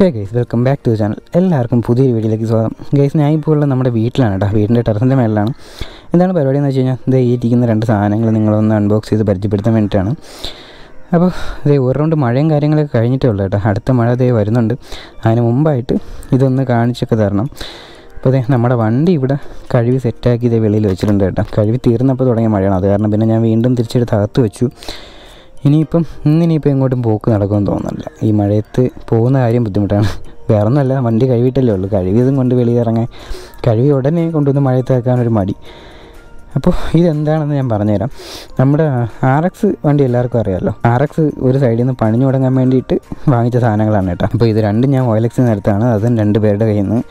Hey guys, welcome back to the channel. എല്ലാവർക്കും പുതിയൊരു വീഡിയോയിലേക്ക് സ്വാഗതം. ഗൈസ്, ഞാൻ ഇപ്പോൾ ഉള്ള നമ്മുടെ വീട്ടിലാണ് കേട്ടോ. വീടിൻ്റെ ടെറസിൻ്റെ മേളിലാണ്. എന്താണ് പരിപാടി എന്ന് വെച്ച് കഴിഞ്ഞാൽ, ഇതേ ഈ ഇരിക്കുന്ന രണ്ട് സാധനങ്ങൾ നിങ്ങളൊന്ന് അൺബോക്സ് ചെയ്ത് പരിചയപ്പെടുത്താൻ വേണ്ടിയിട്ടാണ്. അപ്പോൾ ഇതേ ഒരു റൗണ്ട് മഴയും കാര്യങ്ങളൊക്കെ കഴിഞ്ഞിട്ടേ ഉള്ളൂ കേട്ടോ. അടുത്ത മഴ ഇതേ വരുന്നുണ്ട്. അതിന് മുമ്പായിട്ട് ഇതൊന്ന് കാണിച്ചൊക്കെ തരണം. അപ്പോൾ അതെ നമ്മുടെ വണ്ടി ഇവിടെ കഴുകി സെറ്റാക്കി ഇതേ വെളിയിൽ വെച്ചിട്ടുണ്ട് കേട്ടോ. കഴുകി തീർന്നപ്പോൾ തുടങ്ങിയ മഴയാണ്. അത് കാരണം പിന്നെ ഞാൻ വീണ്ടും തിരിച്ചെടുത്ത് അകത്ത് വെച്ചു. ഇനിയിപ്പോൾ എങ്ങോട്ടും പോക്ക് നടക്കുമെന്ന് തോന്നുന്നില്ല. ഈ മഴയത്ത് പോകുന്ന കാര്യം ബുദ്ധിമുട്ടാണ്. വേറെ ഒന്നുമല്ല, വണ്ടി കഴുകിയിട്ടല്ലേ ഉള്ളൂ. കഴുകിയതും കൊണ്ട് വെളിയിറങ്ങാൻ, കഴുകി ഉടനെ കൊണ്ടുവന്ന് മഴയത്ത് വെക്കാനൊരു മടി. അപ്പോൾ ഇതെന്താണെന്ന് ഞാൻ പറഞ്ഞുതരാം. നമ്മുടെ RX വണ്ടി എല്ലാവർക്കും അറിയാമല്ലോ. RX ഒരു സൈഡിൽ നിന്ന് പണിഞ്ഞു തുടങ്ങാൻ വേണ്ടിയിട്ട് വാങ്ങിച്ച സാധനങ്ങളാണ് കേട്ടോ. അപ്പോൾ ഇത് രണ്ടും ഞാൻ OLX നിരത്താണ്. അതും 2 പേരുടെ കയ്യിൽ നിന്ന്.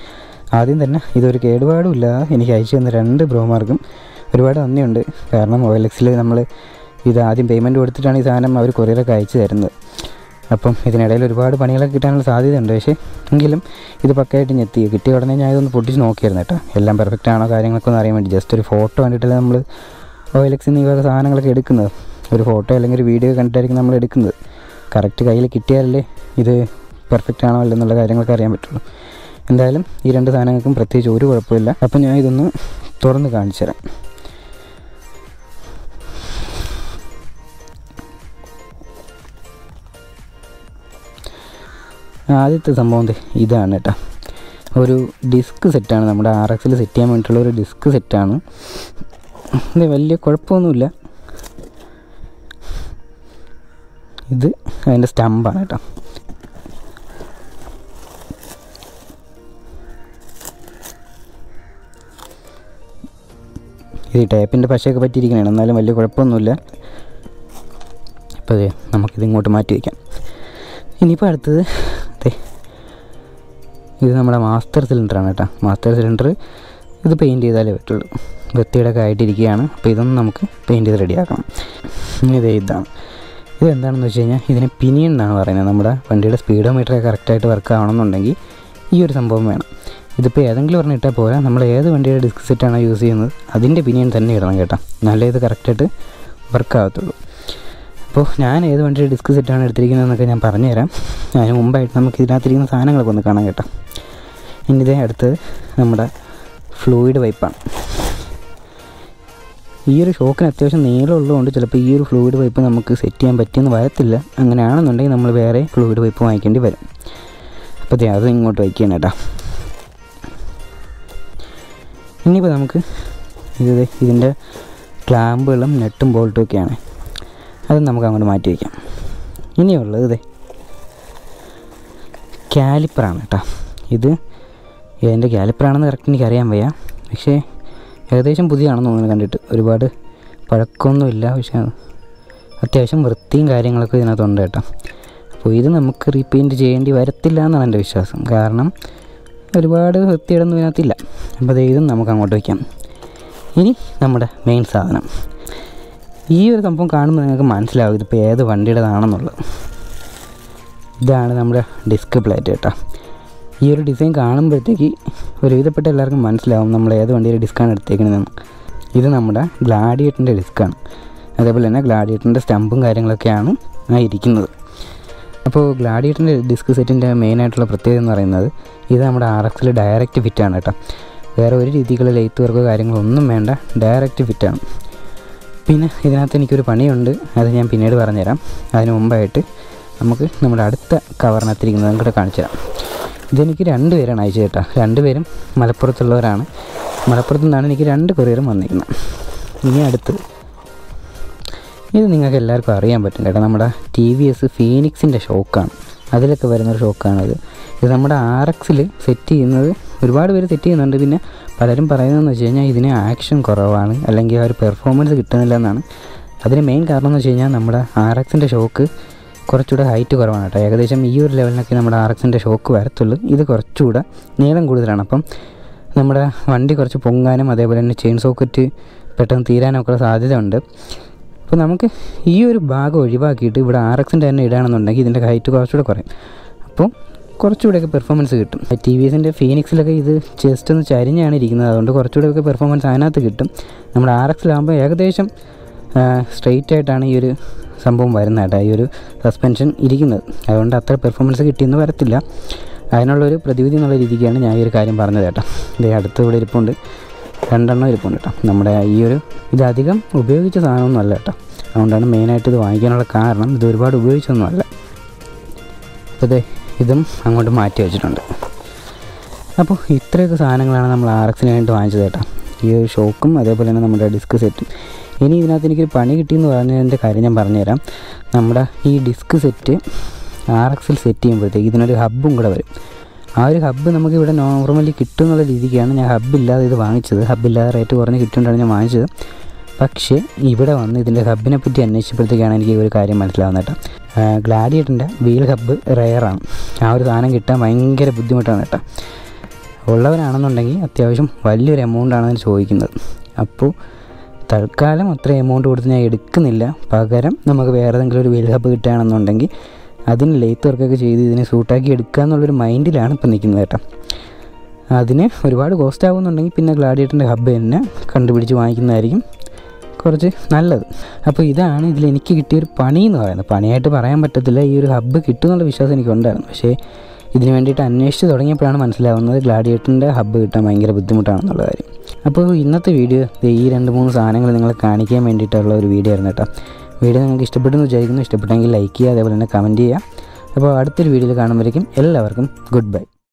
ആദ്യം തന്നെ ഇതൊരു കേടുപാടും ഇല്ലാതെ എനിക്ക് അയച്ചു തന്ന 2 ബ്രോമാർക്കും ഒരുപാട് നന്ദിയുണ്ട്. കാരണം OLXൽ നമ്മൾ ഇത് ആദ്യം പേയ്മെൻറ്റ് കൊടുത്തിട്ടാണ് ഈ സാധനം അവർ കൊറിയറൊക്കെ അയച്ചു തരുന്നത്. അപ്പം ഇതിനിടയിൽ ഒരുപാട് പണികളൊക്കെ കിട്ടാനുള്ള സാധ്യതയുണ്ട്. പക്ഷേ എങ്കിലും ഇത് പക്കയായിട്ട് ഞെത്തി. കിട്ടിയ ഉടനെ ഞാൻ ഇതൊന്ന് പൊട്ടിച്ച് നോക്കിയായിരുന്നു കേട്ടോ. എല്ലാം പെർഫെക്റ്റ് ആണോ കാര്യങ്ങളൊക്കെ ഒന്ന് അറിയാൻ വേണ്ടി. ജസ്റ്റ് ഒരു ഫോട്ടോ കണ്ടിട്ടല്ലേ നമ്മൾ OLXൽ നിന്ന് ഈ വക സാധനങ്ങളൊക്കെ എടുക്കുന്നത്. ഒരു ഫോട്ടോ അല്ലെങ്കിൽ ഒരു വീഡിയോ കണ്ടിട്ടായിരിക്കും നമ്മൾ എടുക്കുന്നത്. കറക്റ്റ് കയ്യിൽ കിട്ടിയാലല്ലേ ഇത് പെർഫെക്റ്റ് ആണോ അല്ലെന്നുള്ള കാര്യങ്ങളൊക്കെ അറിയാൻ പറ്റുള്ളൂ. എന്തായാലും ഈ 2 സാധനങ്ങൾക്കും പ്രത്യേകിച്ച് ഒരു കുഴപ്പമില്ല. അപ്പം ഞാൻ ഇതൊന്ന് തുറന്ന് കാണിച്ചു തരാം. ആദ്യത്തെ സംഭവം ഇതാണ് കേട്ടോ. ഒരു ഡിസ്ക് സെറ്റാണ്. നമ്മുടെ RXൽ സെറ്റ് ചെയ്യാൻ വേണ്ടിയിട്ടുള്ള ഒരു ഡിസ്ക് സെറ്റാണ്. ഇത് വലിയ കുഴപ്പമൊന്നുമില്ല. ഇത് അതിൻ്റെ സ്റ്റമ്പാണ് കേട്ടോ. ഇത് ടേപ്പിൻ്റെ പശയൊക്കെ പറ്റിയിരിക്കണതാണ്. എന്നാലും വലിയ കുഴപ്പമൊന്നുമില്ല. അപ്പോൾ അതെ, നമുക്കിത് ഇങ്ങോട്ട് മാറ്റി വയ്ക്കാം. ഇനിയിപ്പോൾ അടുത്തത് ഇത് നമ്മുടെ മാസ്റ്റർ സിലിണ്ടറാണ് കേട്ടോ. മാസ്റ്റർ സിലിണ്ടർ ഇത് പെയിൻറ്റ് ചെയ്താലേ പറ്റുള്ളൂ. വൃത്തിയുടെയൊക്കെ ആയിട്ടിരിക്കുകയാണ്. അപ്പോൾ ഇതൊന്നും നമുക്ക് പെയിൻറ്റ് ചെയ്ത് റെഡിയാക്കണം. ഇതാണ്. ഇതെന്താണെന്ന് വെച്ച് കഴിഞ്ഞാൽ ഇതിന് പിനിയൻ എന്നാണ് പറയുന്നത്. നമ്മുടെ വണ്ടിയുടെ സ്പീഡോമീറ്ററൊക്കെ കറക്റ്റായിട്ട് വർക്ക് ആവണമെന്നുണ്ടെങ്കിൽ ഈ ഒരു സംഭവം വേണം. ഇതിപ്പോൾ ഏതെങ്കിലും ഒരെണ്ണം ഇട്ടാൽ പോരാ. നമ്മൾ ഏത് വണ്ടിയുടെ ഡിസ്ക് സെറ്റാണോ യൂസ് ചെയ്യുന്നത് അതിൻ്റെ പിനിയൻ തന്നെ ഇടണം കേട്ടോ. നല്ല ഇത് കറക്റ്റായിട്ട് വർക്ക് ആകത്തുള്ളൂ. അപ്പോൾ ഞാൻ ഏത് വണ്ടിയുടെ ഡിസ്ക് സെറ്റാണ് എടുത്തിരിക്കുന്നതെന്നൊക്കെ ഞാൻ പറഞ്ഞുതരാം. അതിന് മുമ്പായിട്ട് നമുക്ക് ഇതിനകത്തിരിക്കുന്ന സാധനങ്ങളൊക്കെ ഒന്ന് കാണാൻ കേട്ടോ. ഇനി ഇതേ അടുത്തത് നമ്മുടെ ഫ്ലൂയിഡ് പൈപ്പാണ്. ഈ ഒരു ഷോക്കിന് അത്യാവശ്യം നീളമുള്ളതുകൊണ്ട് ചിലപ്പോൾ ഈ ഒരു ഫ്ലൂയിഡ് പൈപ്പ് നമുക്ക് സെറ്റ് ചെയ്യാൻ പറ്റിയെന്ന് വരത്തില്ല. അങ്ങനെയാണെന്നുണ്ടെങ്കിൽ നമ്മൾ വേറെ ഫ്ലൂയിഡ് പൈപ്പ് വാങ്ങിക്കേണ്ടി വരും. അപ്പോൾ അത് ഇങ്ങോട്ട് വയ്ക്കുകയാണ് കേട്ടോ. ഇനിയിപ്പോൾ നമുക്ക് ഇതിൻ്റെ ക്ലാമ്പുകളും നെട്ടും ബോൾട്ടും ഒക്കെയാണ്. അത് നമുക്ക് അങ്ങോട്ട് മാറ്റി വയ്ക്കാം. ഇനിയുള്ളത് കാലിപ്പറാണ് കേട്ടോ. ഇത് ഇതിൻ്റെ കാലിപ്പറാണെന്ന് കറക്റ്റ് എനിക്കറിയാൻ വയ്യ. പക്ഷേ ഏകദേശം പുതിയതാണെന്ന് തോന്നുന്നു കണ്ടിട്ട്. ഒരുപാട് പഴക്കമൊന്നുമില്ല. പക്ഷേ അത്യാവശ്യം വൃത്തിയും കാര്യങ്ങളൊക്കെ ഇതിനകത്തുണ്ട് കേട്ടോ. അപ്പോൾ ഇത് നമുക്ക് റീപെയിൻറ്റ് ചെയ്യേണ്ടി വരത്തില്ല എന്നാണ് എൻ്റെ വിശ്വാസം. കാരണം ഒരുപാട് വൃത്തിയിടൊന്നും ഇതിനകത്തില്ല. അപ്പോൾ ഇതും നമുക്ക് അങ്ങോട്ട് വയ്ക്കാം. ഇനി നമ്മുടെ മെയിൻ സാധനം. ഈ ഒരു സംഭവം കാണുമ്പോൾ നിങ്ങൾക്ക് മനസ്സിലാവും ഇതിപ്പോൾ ഏത് വണ്ടിയുടേതാണെന്നുള്ളത്. ഇതാണ് നമ്മുടെ ഡിസ്ക് പ്ലേറ്റ് കേട്ടോ. ഈ ഒരു ഡിസൈൻ കാണുമ്പോഴത്തേക്ക് ഒരുവിധപ്പെട്ട എല്ലാവർക്കും മനസ്സിലാവും നമ്മൾ ഏത് വണ്ടിയുടെ ഡിസ്ക്കാണ് എടുത്തേക്കുന്നതെന്ന്. ഇത് നമ്മുടെ ഗ്ലാഡിയേറ്ററിൻ്റെ ഡിസ്ക്കാണ്. അതേപോലെ തന്നെ ഗ്ലാഡിയേറ്ററിൻ്റെ സ്റ്റമ്പും കാര്യങ്ങളൊക്കെയാണ് ഇരിക്കുന്നത്. അപ്പോൾ ഗ്ലാഡിയേറ്ററിൻ്റെ ഡിസ്ക് സെറ്റിൻ്റെ മെയിനായിട്ടുള്ള പ്രത്യേകത എന്ന് പറയുന്നത് ഇത് നമ്മുടെ RXൽ ഡയറക്റ്റ് ഫിറ്റാണ് കേട്ടോ. വേറെ ഒരു രീതിക്കുള്ള ലെയ്ത്ത് വർക്കോ കാര്യങ്ങളോ ഒന്നും വേണ്ട, ഡയറക്റ്റ് ഫിറ്റാണ്. പിന്നെ ഇതിനകത്ത് എനിക്കൊരു പണിയുണ്ട്, അത് ഞാൻ പിന്നീട് പറഞ്ഞുതരാം. അതിന് മുമ്പായിട്ട് നമുക്ക് നമ്മുടെ അടുത്ത കവറിനകത്തിരിക്കുന്നത് കൂടെ കാണിച്ചു തരാം. ഇതെനിക്ക് 2 പേരാണ് അയച്ചു കേട്ടോ. 2 പേരും മലപ്പുറത്തുള്ളവരാണ്. മലപ്പുറത്തു നിന്നാണ് എനിക്ക് 2 കൊറിയറും വന്നിരിക്കുന്നത്. ഇനി അടുത്തത് ഇത് നിങ്ങൾക്ക് എല്ലാവർക്കും അറിയാൻ പറ്റും കേട്ടോ. നമ്മുടെ TVS ഫീനിക്സിൻ്റെ ഷോക്കാണ്. അതിലൊക്കെ വരുന്നൊരു ഷോക്കാണിത്. ഇത് നമ്മുടെ RXൽ സെറ്റ് ചെയ്യുന്നത് ഒരുപാട് പേര് സെറ്റ് ചെയ്യുന്നുണ്ട്. പിന്നെ പലരും പറയുന്നതെന്ന് വെച്ച് കഴിഞ്ഞാൽ ഇതിന് ആക്ഷൻ കുറവാണ്, അല്ലെങ്കിൽ ആ ഒരു പെർഫോമൻസ് കിട്ടുന്നില്ല എന്നാണ്. അതിന് മെയിൻ കാരണം എന്ന് വെച്ച് കഴിഞ്ഞാൽ നമ്മുടെ RXൻ്റെ ഷോക്ക് കുറച്ചുകൂടെ ഹൈറ്റ് കുറവാണ് കേട്ടോ. ഏകദേശം ഈ ഒരു ലെവലിനൊക്കെ നമ്മുടെ RXൻ്റെ ഷോക്ക് വരത്തുള്ളൂ. ഇത് കുറച്ചുകൂടെ നീളം കൂടുതലാണ്. അപ്പം നമ്മുടെ വണ്ടി കുറച്ച് പൊങ്ങാനും അതേപോലെ തന്നെ ചെയിൻ സോക്കറ്റ് പെട്ടെന്ന് തീരാനൊക്കെ ഉള്ള സാധ്യത ഉണ്ട്. അപ്പോൾ നമുക്ക് ഈ ഒരു ഭാഗം ഒഴിവാക്കിയിട്ട് ഇവിടെ RXൻ്റെ തന്നെ ഇടുകയാണെന്നുണ്ടെങ്കിൽ ഇതിൻ്റെ ഹൈറ്റ് കുറച്ചുകൂടെ കുറയും. അപ്പോൾ കുറച്ചുകൂടെയൊക്കെ പെർഫോമൻസ് കിട്ടും. TVSൻ്റെ ഫീനിക്സിലൊക്കെ ഇത് ജസ്റ്റ് ഒന്ന് ചരിഞ്ഞാണ് ഇരിക്കുന്നത്. അതുകൊണ്ട് കുറച്ചുകൂടെയൊക്കെ പെർഫോമൻസ് അതിനകത്ത് കിട്ടും. നമ്മുടെ RXലാകുമ്പോൾ ഏകദേശം സ്ട്രെയിറ്റ് ആയിട്ടാണ് ഈ ഒരു സംഭവം വരുന്നത് കേട്ടോ, ഈ ഒരു സസ്പെൻഷൻ ഇരിക്കുന്നത്. അതുകൊണ്ട് അത്ര പെർഫോമൻസ് കിട്ടിയെന്ന് വരത്തില്ല. അതിനുള്ളൊരു പ്രതിവിധി എന്നുള്ള രീതിക്കാണ് ഞാൻ ഈ ഒരു കാര്യം പറഞ്ഞത് കേട്ടോ. ഇത് അടുത്ത് ഇവിടെ ഇരിപ്പുണ്ട്, 2 എണ്ണം ഇരിപ്പുണ്ട് കേട്ടോ. നമ്മുടെ ഈ ഒരു ഇതധികം ഉപയോഗിച്ച സാധനമൊന്നും അല്ല കേട്ടോ. അതുകൊണ്ടാണ് മെയിനായിട്ട് ഇത് വാങ്ങിക്കാനുള്ള കാരണം. ഇത് ഒരുപാട് ഉപയോഗിച്ചൊന്നുമല്ല. അപ്പോൾ ഇതും അങ്ങോട്ട് മാറ്റി വെച്ചിട്ടുണ്ട്. അപ്പോൾ ഇത്രയൊക്കെ സാധനങ്ങളാണ് നമ്മൾ RX-ന് വേണ്ടി വാങ്ങിച്ചത് കേട്ടോ. ഈ ഒരു ഷോക്കും അതേപോലെ തന്നെ നമ്മുടെ ഡിസ്ക് സെറ്റും. ഇനി ഇതിനകത്ത് എനിക്കൊരു പണി കിട്ടിയെന്ന് പറഞ്ഞതിൻ്റെ കാര്യം ഞാൻ പറഞ്ഞുതരാം. നമ്മുടെ ഈ ഡിസ്ക് സെറ്റ് RX-ൽ സെറ്റ് ചെയ്യുമ്പോഴത്തേക്ക് ഇതിനൊരു ഹബ്ബും കൂടെ വരും. ആ ഒരു ഹബ്ബ് നമുക്കിവിടെ നോർമലി കിട്ടുമെന്നുള്ള രീതിക്കാണ് ഞാൻ ഹബ്ബില്ലാതെ ഇത് വാങ്ങിച്ചത്. ഹബ്ബില്ലാതെ റേറ്റ് കുറഞ്ഞ് കിട്ടുകൊണ്ടാണ് ഞാൻ വാങ്ങിച്ചത്. പക്ഷേ ഇവിടെ വന്ന് ഇതിൻ്റെ ഹബ്ബിനെ പറ്റി അന്വേഷിച്ചപ്പോഴത്തേക്കാണ് എനിക്ക് ഒരു കാര്യം മനസ്സിലാവുന്നത് കേട്ടോ. ഗ്ലാഡിയേറ്ററിൻ്റെ വീൽ ഹബ്ബ് റെയറാണ്. ആ ഒരു സാധനം കിട്ടാൻ ഭയങ്കര ബുദ്ധിമുട്ടാണ് കേട്ടോ. ഉള്ളവരാണെന്നുണ്ടെങ്കിൽ അത്യാവശ്യം വലിയൊരു എമൗണ്ടാണ് അതിന് ചോദിക്കുന്നത്. അപ്പോൾ തൽക്കാലം അത്ര എമൗണ്ട് കൊടുത്ത് ഞാൻ എടുക്കുന്നില്ല. പകരം നമുക്ക് വേറെ ഏതെങ്കിലും ഒരു വീൽ ഹബ്ബ് കിട്ടുകയാണെന്നുണ്ടെങ്കിൽ അതിന് ലെയ്ത്ത് വർക്കൊക്കെ ചെയ്ത് ഇതിനെ സൂട്ടാക്കി എടുക്കുക എന്നുള്ളൊരു മൈൻഡിലാണ് ഇപ്പം നിൽക്കുന്നത് കേട്ടോ. അതിന് ഒരുപാട് കോസ്റ്റ് ആകുന്നുണ്ടെങ്കിൽ പിന്നെ ഗ്ലാഡിയേറ്ററിൻ്റെ ഹബ്ബ് തന്നെ കണ്ടുപിടിച്ച് വാങ്ങിക്കുന്നതായിരിക്കും കുറച്ച് നല്ലത്. അപ്പോൾ ഇതാണ് ഇതിലെനിക്ക് കിട്ടിയൊരു പണി എന്ന് പറയുന്നത്. പണിയായിട്ട് പറയാൻ പറ്റത്തില്ല, ഈ ഒരു ഹബ്ബ് കിട്ടുമെന്നുള്ള വിശ്വാസം എനിക്കുണ്ടായിരുന്നു. പക്ഷേ ഇതിന് വേണ്ടിയിട്ട് അന്വേഷിച്ച് തുടങ്ങിയപ്പോഴാണ് മനസ്സിലാവുന്നത് ഗ്ലാഡിയേറ്ററിൻ്റെ ഹബ്ബ് കിട്ടാൻ ഭയങ്കര ബുദ്ധിമുട്ടാണെന്നുള്ള കാര്യം. അപ്പോൾ ഇന്നത്തെ വീഡിയോ ഈ 2-3 സാധനങ്ങൾ നിങ്ങളെ കാണിക്കാൻ വേണ്ടിയിട്ടുള്ള ഒരു വീഡിയോ ആയിരുന്നു കേട്ടോ. വീഡിയോ നിങ്ങൾക്ക് ഇഷ്ടപ്പെട്ടെന്ന് വിചാരിക്കുന്നു. ഇഷ്ടപ്പെട്ടെങ്കിൽ ലൈക്ക് ചെയ്യുക, അതേപോലെ തന്നെ കമൻറ്റ് ചെയ്യുക. അപ്പോൾ അടുത്തൊരു വീഡിയോയിൽ കാണുമ്പോഴേക്കും എല്ലാവർക്കും ഗുഡ് ബൈ.